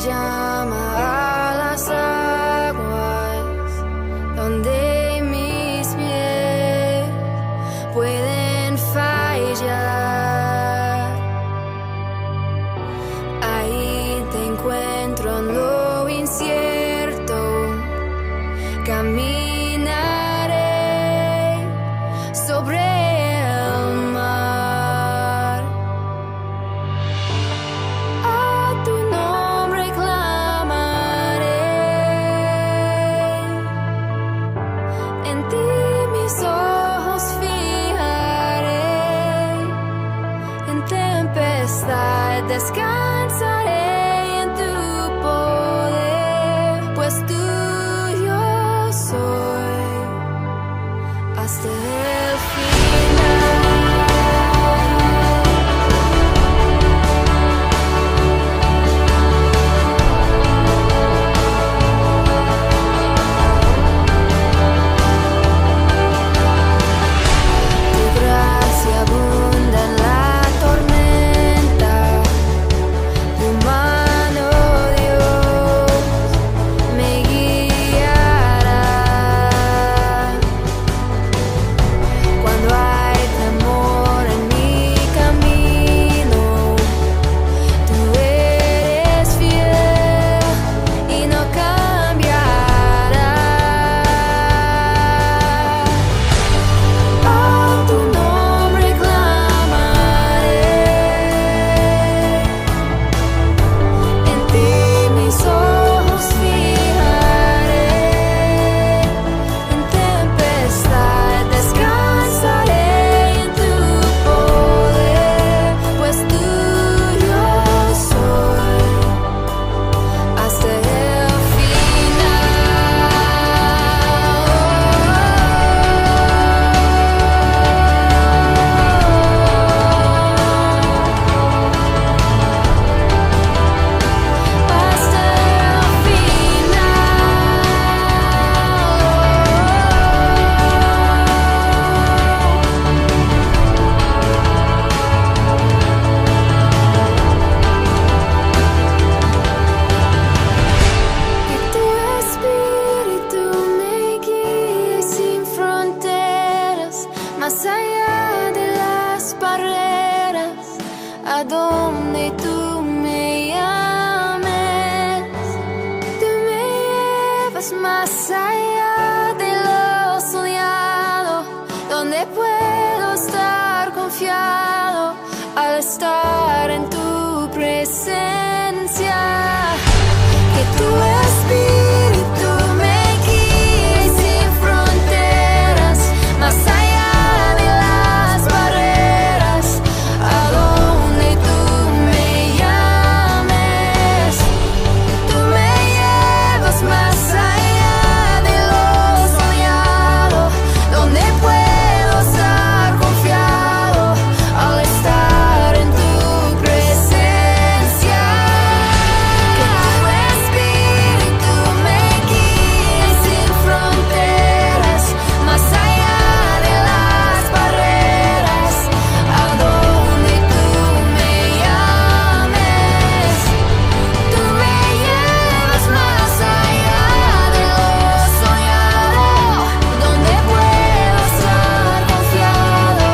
llama a las aguas, donde mis pies pueden fallar. Ahí te encuentro en lo incierto, caminaré sobre el mar. A tu nombre clamaré, en ti mis ojos fijaré, en tempestad descansaré en tu poder, pues tuyo soy hasta el final. Tu gracia abunda en la tormenta, tu mano, Dios, me guiará. Cuando hay temor en mi camino, tú eres fiel y no cambiarás. A tu nombre clamaré, en ti mis ojos fijaré, en tempestad descansaré en tu poder, pues tuyo soy hasta el que tu espíritu me guíe sin fronteras, más allá de las barreras, a donde tú me llames. Tú me llevas más allá de lo soñado, donde puedo estar confiado al estar en tu presencia. Que tu espíritu me guíe sin fronteras, más allá de las barreras, a donde tú me llames. Tú me llevas más allá de lo soñado, donde puedo estar confiado al estar en tu presencia. Que tu espíritu me guíe sin fronteras, más allá de las barreras, a donde tú me llames. Tú me llevas más allá de lo soñado, donde puedo estar confiado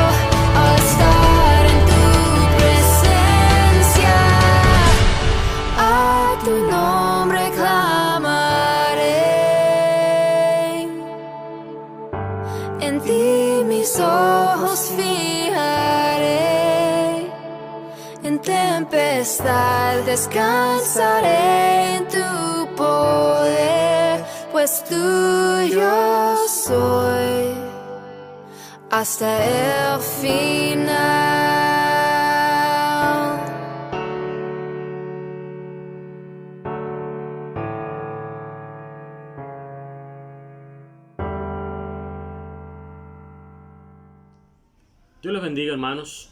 al estar en tu presencia. A tu nombre clamaré, en ti mis ojos fijaré, en tempestad descansaré en tu poder, pues tuyo soy hasta el final. Dios les bendiga, hermanos.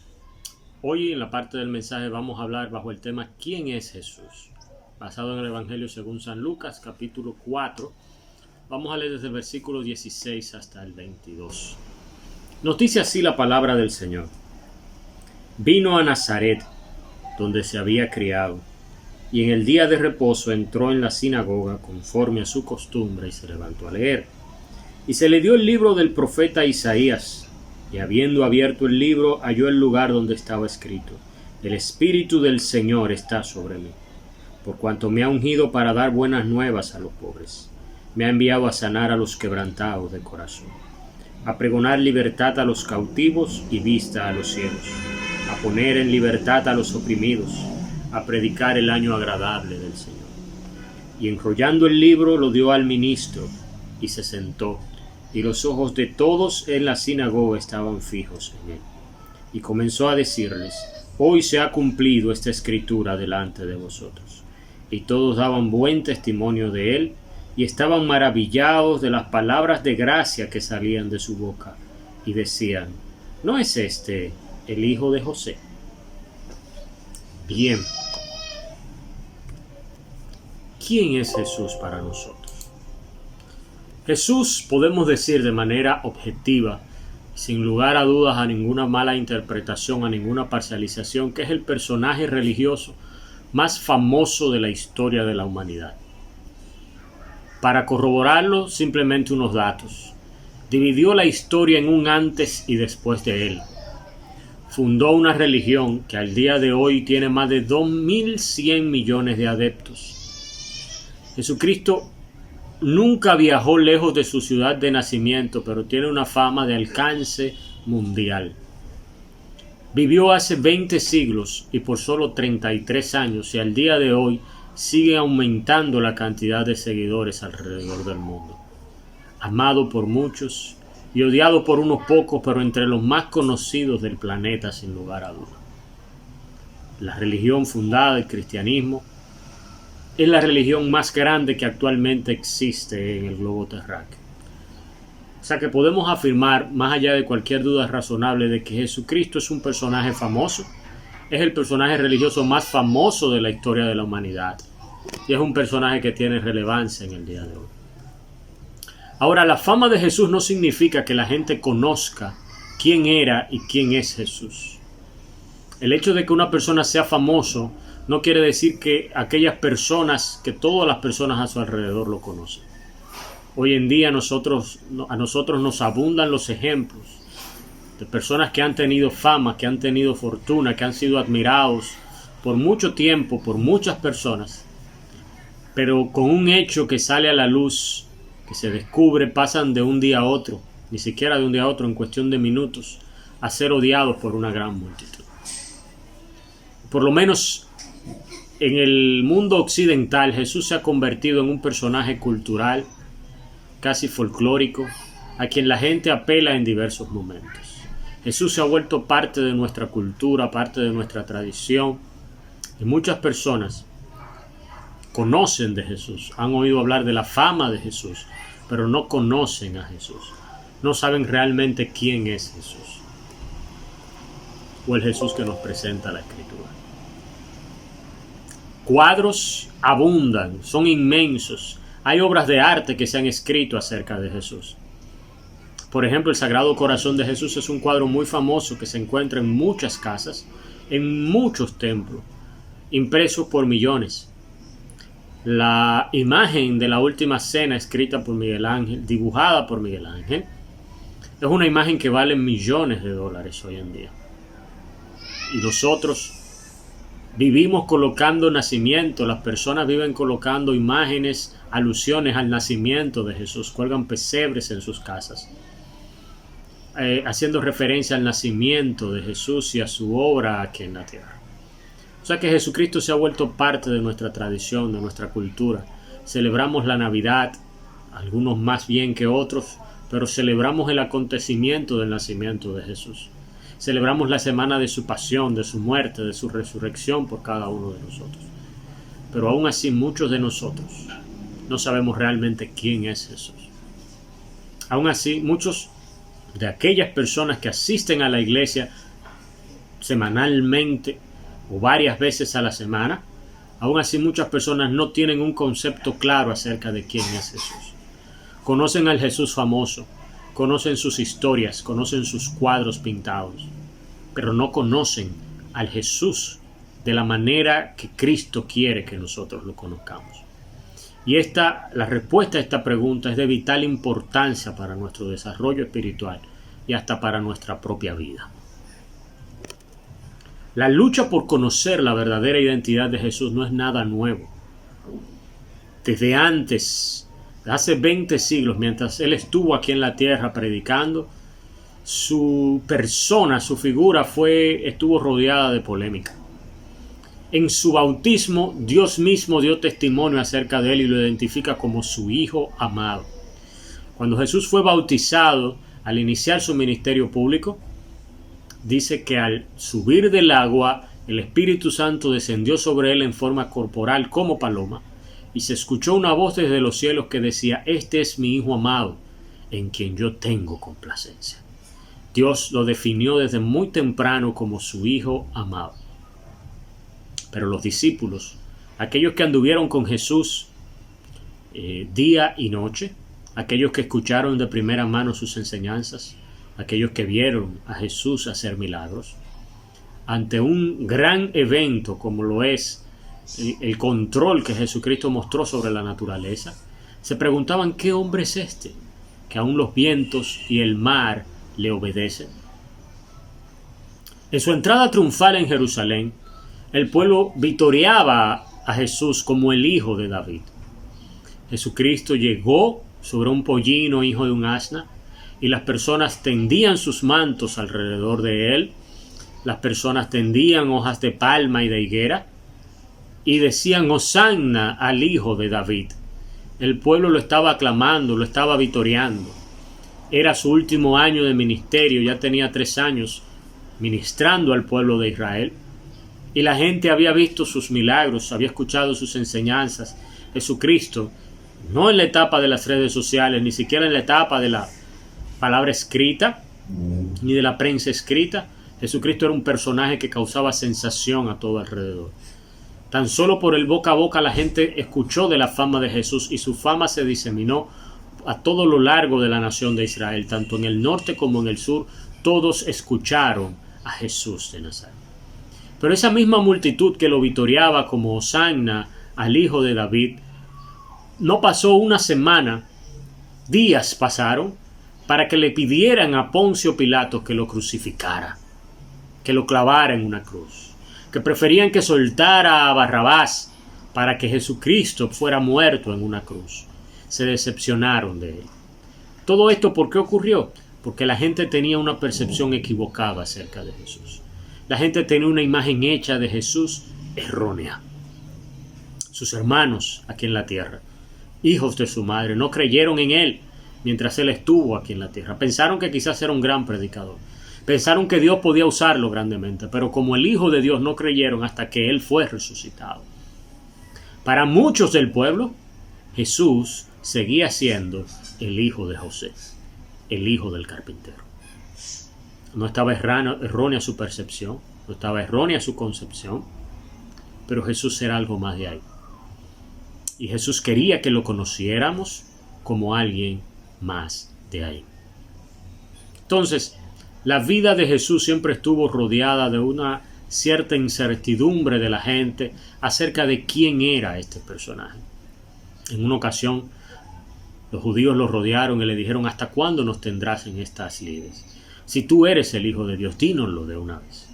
Hoy en la parte del mensaje vamos a hablar bajo el tema ¿Quién es Jesús? Basado en el Evangelio según San Lucas, capítulo 4. Vamos a leer desde el versículo 16 hasta el 22. Nos dice así la palabra del Señor. Vino a Nazaret, donde se había criado, y en el día de reposo entró en la sinagoga conforme a su costumbre y se levantó a leer. Y se le dio el libro del profeta Isaías, y habiendo abierto el libro halló el lugar donde estaba escrito: El Espíritu del Señor está sobre mí, por cuanto me ha ungido para dar buenas nuevas a los pobres. Me ha enviado a sanar a los quebrantados de corazón, a pregonar libertad a los cautivos y vista a los ciegos, a poner en libertad a los oprimidos, a predicar el año agradable del Señor. Y enrollando el libro lo dio al ministro, y se sentó, y los ojos de todos en la sinagoga estaban fijos en él. Y comenzó a decirles: Hoy se ha cumplido esta escritura delante de vosotros. Y todos daban buen testimonio de él, y estaban maravillados de las palabras de gracia que salían de su boca, y decían: ¿No es este el hijo de José? Bien, ¿quién es Jesús para nosotros? Jesús, podemos decir de manera objetiva, sin lugar a dudas, a ninguna mala interpretación, a ninguna parcialización, que es el personaje religioso más famoso de la historia de la humanidad. Para corroborarlo, simplemente unos datos. Dividió la historia en un antes y después de él. Fundó una religión que al día de hoy tiene más de 2.100 millones de adeptos. Jesucristo nunca viajó lejos de su ciudad de nacimiento, pero tiene una fama de alcance mundial. Vivió hace 20 siglos y por solo 33 años, y al día de hoy sigue aumentando la cantidad de seguidores alrededor del mundo. Amado por muchos y odiado por unos pocos, pero entre los más conocidos del planeta sin lugar a dudas. La religión fundada, el cristianismo, es la religión más grande que actualmente existe en el globo terráqueo. O sea que podemos afirmar, más allá de cualquier duda razonable, de que Jesucristo es un personaje famoso, es el personaje religioso más famoso de la historia de la humanidad, y es un personaje que tiene relevancia en el día de hoy. Ahora, la fama de Jesús no significa que la gente conozca quién era y quién es Jesús. El hecho de que una persona sea famoso no quiere decir que que todas las personas a su alrededor lo conocen. Hoy en día a nosotros nos abundan los ejemplos de personas que han tenido fama, que han tenido fortuna, que han sido admirados por mucho tiempo, por muchas personas, pero con un hecho que sale a la luz, que se descubre, pasan de un día a otro, ni siquiera de un día a otro, en cuestión de minutos, a ser odiados por una gran multitud. Por lo menos en el mundo occidental, Jesús se ha convertido en un personaje cultural, casi folclórico, a quien la gente apela en diversos momentos. Jesús se ha vuelto parte de nuestra cultura, parte de nuestra tradición, y muchas personas conocen de Jesús, han oído hablar de la fama de Jesús, pero no conocen a Jesús, no saben realmente quién es Jesús, o el Jesús que nos presenta la Escritura. Cuadros abundan, son inmensos, hay obras de arte que se han escrito acerca de Jesús. Por ejemplo, el Sagrado Corazón de Jesús es un cuadro muy famoso que se encuentra en muchas casas, en muchos templos, impreso por millones. La imagen de la Última Cena, escrita por Miguel Ángel, dibujada por Miguel Ángel, es una imagen que vale millones de dólares hoy en día. Y nosotros vivimos colocando nacimiento, las personas viven colocando imágenes, alusiones al nacimiento de Jesús, cuelgan pesebres en sus casas, haciendo referencia al nacimiento de Jesús y a su obra aquí en la tierra. O sea que Jesucristo se ha vuelto parte de nuestra tradición, de nuestra cultura. Celebramos la Navidad, algunos más bien que otros, pero celebramos el acontecimiento del nacimiento de Jesús. Celebramos la semana de su pasión, de su muerte, de su resurrección por cada uno de nosotros. Pero aún así muchos de nosotros no sabemos realmente quién es Jesús. Aún así muchos de aquellas personas que asisten a la iglesia semanalmente o varias veces a la semana, aún así muchas personas no tienen un concepto claro acerca de quién es Jesús. Conocen al Jesús famoso, conocen sus historias, conocen sus cuadros pintados, pero no conocen al Jesús de la manera que Cristo quiere que nosotros lo conozcamos. Y la respuesta a esta pregunta es de vital importancia para nuestro desarrollo espiritual y hasta para nuestra propia vida. La lucha por conocer la verdadera identidad de Jesús no es nada nuevo. Desde antes, hace 20 siglos, mientras Él estuvo aquí en la tierra predicando, su persona, su figura estuvo rodeada de polémica. En su bautismo, Dios mismo dio testimonio acerca de Él y lo identifica como su Hijo amado. Cuando Jesús fue bautizado, al iniciar su ministerio público, dice que al subir del agua, el Espíritu Santo descendió sobre Él en forma corporal como paloma, y se escuchó una voz desde los cielos que decía: este es mi Hijo amado, en quien yo tengo complacencia. Dios lo definió desde muy temprano como su Hijo amado. Pero los discípulos, aquellos que anduvieron con Jesús día y noche, aquellos que escucharon de primera mano sus enseñanzas, aquellos que vieron a Jesús hacer milagros, ante un gran evento como lo es el control que Jesucristo mostró sobre la naturaleza, se preguntaban: ¿qué hombre es este, que aún los vientos y el mar le obedecen? En su entrada triunfal en Jerusalén, el pueblo vitoreaba a Jesús como el Hijo de David. Jesucristo llegó sobre un pollino, hijo de un asna, y las personas tendían sus mantos alrededor de él. Las personas tendían hojas de palma y de higuera y decían: Hosanna al Hijo de David. El pueblo lo estaba aclamando, lo estaba vitoreando. Era su último año de ministerio, ya tenía 3 años ministrando al pueblo de Israel. Y la gente había visto sus milagros, había escuchado sus enseñanzas. Jesucristo, no en la etapa de las redes sociales, ni siquiera en la etapa de la palabra escrita, ni de la prensa escrita, Jesucristo era un personaje que causaba sensación a todo alrededor. Tan solo por el boca a boca la gente escuchó de la fama de Jesús, y su fama se diseminó a todo lo largo de la nación de Israel, tanto en el norte como en el sur. Todos escucharon a Jesús de Nazaret. Pero esa misma multitud que lo vitoreaba como Hosanna al Hijo de David, no pasó una semana, días pasaron, para que le pidieran a Poncio Pilato que lo crucificara, que lo clavara en una cruz, que preferían que soltara a Barrabás para que Jesucristo fuera muerto en una cruz. Se decepcionaron de él. Todo esto, ¿por qué ocurrió? Porque la gente tenía una percepción equivocada acerca de Jesús. La gente tenía una imagen hecha de Jesús errónea. Sus hermanos aquí en la tierra, hijos de su madre, no creyeron en él mientras él estuvo aquí en la tierra. Pensaron que quizás era un gran predicador. Pensaron que Dios podía usarlo grandemente, pero como el Hijo de Dios no creyeron hasta que él fue resucitado. Para muchos del pueblo, Jesús seguía siendo el hijo de José, el hijo del carpintero. No estaba errónea su percepción, no estaba errónea su concepción, pero Jesús era algo más de ahí. Y Jesús quería que lo conociéramos como alguien más de ahí. Entonces, la vida de Jesús siempre estuvo rodeada de una cierta incertidumbre de la gente acerca de quién era este personaje. En una ocasión, los judíos lo rodearon y le dijeron: ¿hasta cuándo nos tendrás en estas lides? Si tú eres el Hijo de Dios, dínoslo de una vez.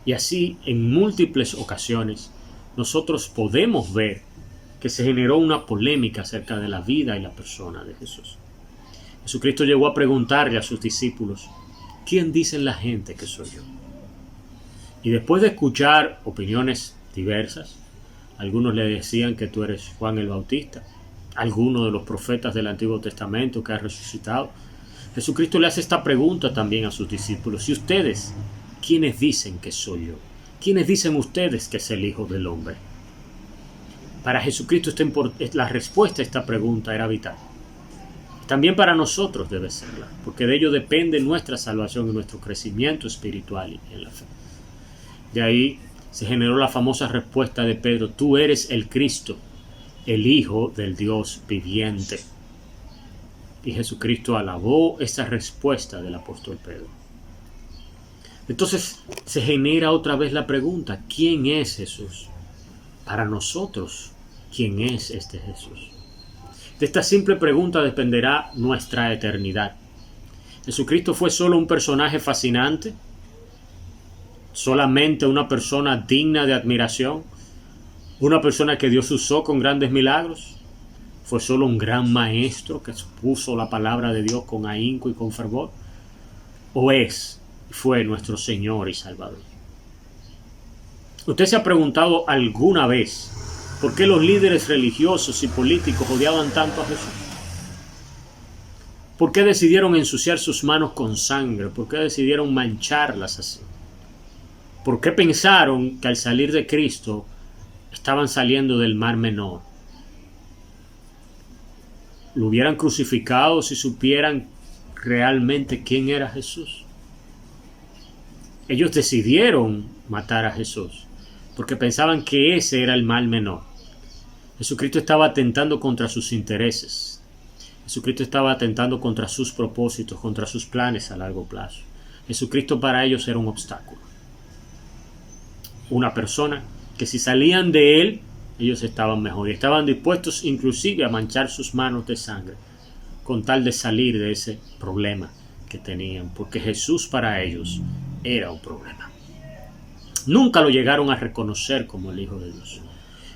Y así, en múltiples ocasiones, nosotros podemos ver que se generó una polémica acerca de la vida y la persona de Jesús. Jesucristo llegó a preguntarle a sus discípulos: ¿quién dicen la gente que soy yo? Y después de escuchar opiniones diversas, algunos le decían que tú eres Juan el Bautista, alguno de los profetas del Antiguo Testamento que ha resucitado. Jesucristo le hace esta pregunta también a sus discípulos: ¿y ustedes quiénes dicen que soy yo? ¿Quiénes dicen ustedes que es el Hijo del Hombre? Para Jesucristo la respuesta a esta pregunta era vital. También para nosotros debe serla, porque de ello depende nuestra salvación y nuestro crecimiento espiritual en la fe. De ahí se generó la famosa respuesta de Pedro: tú eres el Cristo, el Hijo del Dios viviente. Y Jesucristo alabó esa respuesta del apóstol Pedro. Entonces se genera otra vez la pregunta, ¿quién es Jesús? Para nosotros, ¿quién es este Jesús? De esta simple pregunta dependerá nuestra eternidad. ¿Jesucristo fue solo un personaje fascinante? ¿Solamente una persona digna de admiración? ¿Una persona que Dios usó con grandes milagros? ¿Fue solo un gran maestro que expuso la palabra de Dios con ahínco y con fervor? ¿O fue nuestro Señor y Salvador? ¿Usted se ha preguntado alguna vez por qué los líderes religiosos y políticos odiaban tanto a Jesús? ¿Por qué decidieron ensuciar sus manos con sangre? ¿Por qué decidieron mancharlas así? ¿Por qué pensaron que al salir de Cristo estaban saliendo del Mar Menor? ¿Lo hubieran crucificado si supieran realmente quién era Jesús? Ellos decidieron matar a Jesús porque pensaban que ese era el mal menor. Jesucristo estaba atentando contra sus intereses. Jesucristo estaba atentando contra sus propósitos, contra sus planes a largo plazo. Jesucristo para ellos era un obstáculo. Una persona que si salían de él, ellos estaban mejor y estaban dispuestos inclusive a manchar sus manos de sangre con tal de salir de ese problema que tenían, porque Jesús para ellos era un problema. Nunca lo llegaron a reconocer como el Hijo de Dios.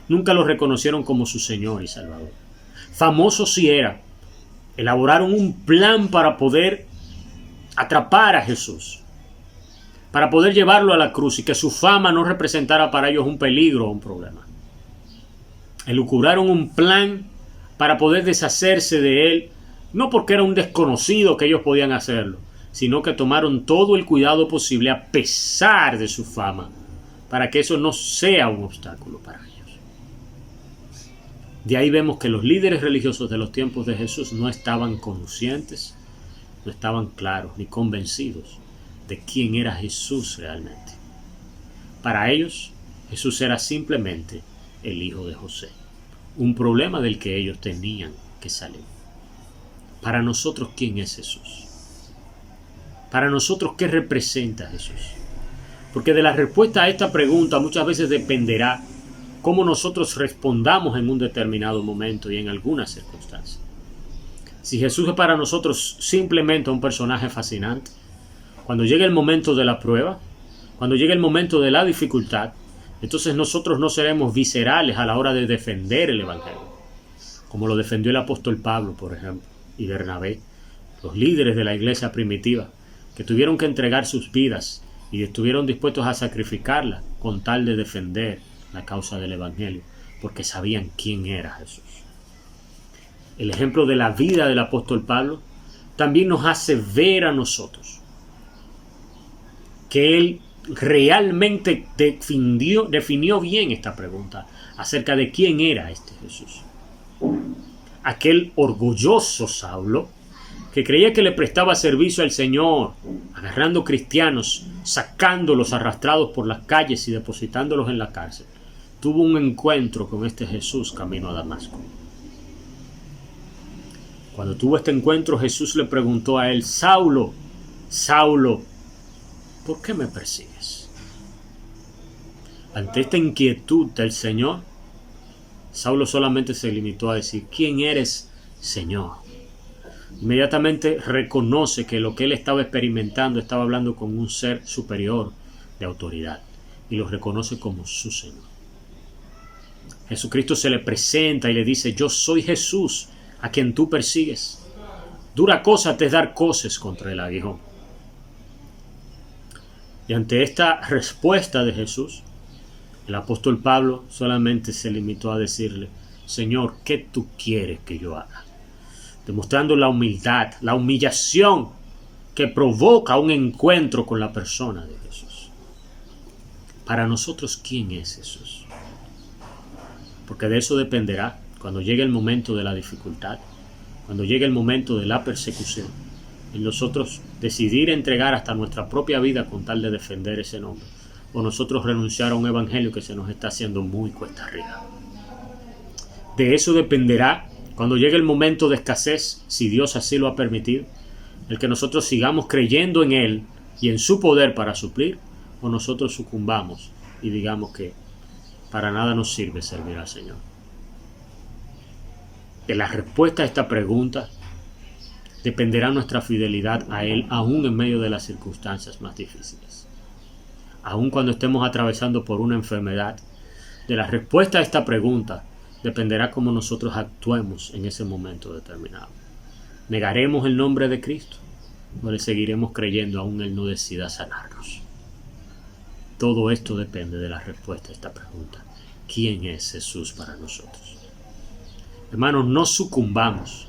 Nunca lo reconocieron como su Señor y Salvador. Famoso sí era. Elaboraron un plan para poder atrapar a Jesús, para poder llevarlo a la cruz y que su fama no representara para ellos un peligro o un problema. Elucubraron un plan para poder deshacerse de él, no porque era un desconocido que ellos podían hacerlo, sino que tomaron todo el cuidado posible a pesar de su fama, para que eso no sea un obstáculo para ellos. De ahí vemos que los líderes religiosos de los tiempos de Jesús no estaban conscientes, no estaban claros ni convencidos de quién era Jesús realmente. Para ellos, Jesús era simplemente el hijo de José, un problema del que ellos tenían que salir. Para nosotros, ¿quién es Jesús? Para nosotros, ¿qué representa Jesús? Porque de la respuesta a esta pregunta muchas veces dependerá cómo nosotros respondamos en un determinado momento y en algunas circunstancias. Si Jesús es para nosotros simplemente un personaje fascinante, cuando llegue el momento de la prueba, cuando llegue el momento de la dificultad, entonces nosotros no seremos viscerales a la hora de defender el Evangelio, como lo defendió el apóstol Pablo, por ejemplo, y Bernabé, los líderes de la iglesia primitiva, que tuvieron que entregar sus vidas y estuvieron dispuestos a sacrificarla con tal de defender la causa del Evangelio, porque sabían quién era Jesús. El ejemplo de la vida del apóstol Pablo también nos hace ver a nosotros que él realmente definió bien esta pregunta acerca de quién era este Jesús. Aquel orgulloso Saulo que creía que le prestaba servicio al Señor, agarrando cristianos, sacándolos arrastrados por las calles y depositándolos en la cárcel, tuvo un encuentro con este Jesús camino a Damasco. Cuando tuvo este encuentro, Jesús le preguntó a él: Saulo, Saulo, ¿por qué me persigues? Ante esta inquietud del Señor, Saulo solamente se limitó a decir: ¿quién eres, Señor? Inmediatamente reconoce que lo que él estaba experimentando estaba hablando con un ser superior de autoridad y lo reconoce como su Señor. Jesucristo se le presenta y le dice: yo soy Jesús a quien tú persigues. Dura cosa te es dar coces contra el aguijón. Y ante esta respuesta de Jesús, el apóstol Pablo solamente se limitó a decirle: Señor, ¿qué tú quieres que yo haga? Demostrando la humildad, la humillación que provoca un encuentro con la persona de Jesús. Para nosotros, ¿quién es Jesús? Porque de eso dependerá, cuando llegue el momento de la dificultad, cuando llegue el momento de la persecución, en nosotros decidir entregar hasta nuestra propia vida con tal de defender ese nombre, o nosotros renunciar a un evangelio que se nos está haciendo muy cuesta arriba. De eso dependerá, cuando llegue el momento de escasez, si Dios así lo ha permitido, el que nosotros sigamos creyendo en Él y en su poder para suplir, o nosotros sucumbamos y digamos que para nada nos sirve servir al Señor. De la respuesta a esta pregunta dependerá nuestra fidelidad a Él, aún en medio de las circunstancias más difíciles. Aún cuando estemos atravesando por una enfermedad, de la respuesta a esta pregunta dependerá cómo nosotros actuemos en ese momento determinado. ¿Negaremos el nombre de Cristo o le seguiremos creyendo aún Él no decida sanarnos? Todo esto depende de la respuesta a esta pregunta. ¿Quién es Jesús para nosotros? Hermanos, no sucumbamos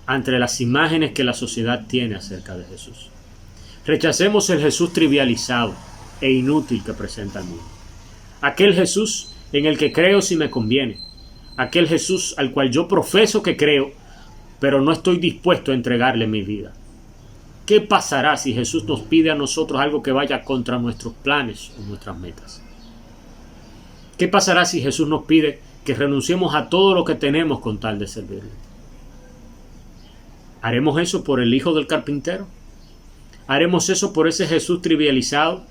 ante las imágenes que la sociedad tiene acerca de Jesús. Rechacemos el Jesús trivializado e inútil que presenta el mundo. Aquel Jesús en el que creo si me conviene. Aquel Jesús al cual yo profeso que creo, pero no estoy dispuesto a entregarle mi vida. ¿Qué pasará si Jesús nos pide a nosotros algo que vaya contra nuestros planes o nuestras metas? ¿Qué pasará si Jesús nos pide que renunciemos a todo lo que tenemos con tal de servirle? ¿Haremos eso por el hijo del carpintero? ¿Haremos eso por ese Jesús trivializado?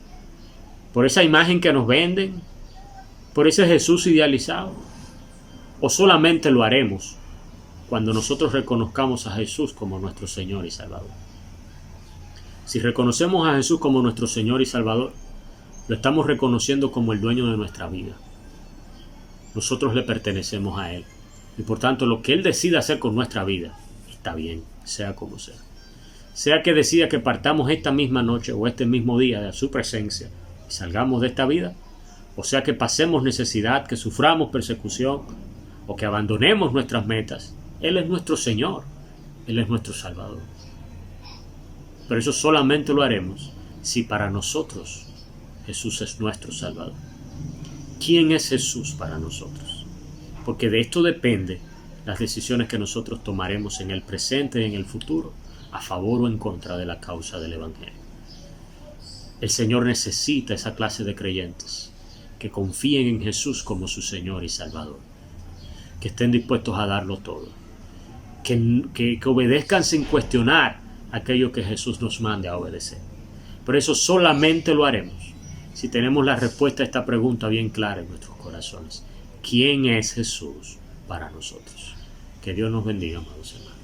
¿Por esa imagen que nos venden? ¿Por ese Jesús idealizado? ¿O solamente lo haremos cuando nosotros reconozcamos a Jesús como nuestro Señor y Salvador? Si reconocemos a Jesús como nuestro Señor y Salvador, lo estamos reconociendo como el dueño de nuestra vida. Nosotros le pertenecemos a Él. Y por tanto, lo que Él decida hacer con nuestra vida, está bien, sea como sea. Sea que decida que partamos esta misma noche o este mismo día de su presencia y salgamos de esta vida, o sea que pasemos necesidad, que suframos persecución o que abandonemos nuestras metas, Él es nuestro Señor, Él es nuestro Salvador. Pero eso solamente lo haremos si para nosotros Jesús es nuestro Salvador. ¿Quién es Jesús para nosotros? Porque de esto depende las decisiones que nosotros tomaremos en el presente y en el futuro, a favor o en contra de la causa del Evangelio. El Señor necesita esa clase de creyentes que confíen en Jesús como su Señor y Salvador, que estén dispuestos a darlo todo, que obedezcan sin cuestionar aquello que Jesús nos mande a obedecer. Por eso solamente lo haremos si tenemos la respuesta a esta pregunta bien clara en nuestros corazones. ¿Quién es Jesús para nosotros? Que Dios nos bendiga, amados hermanos.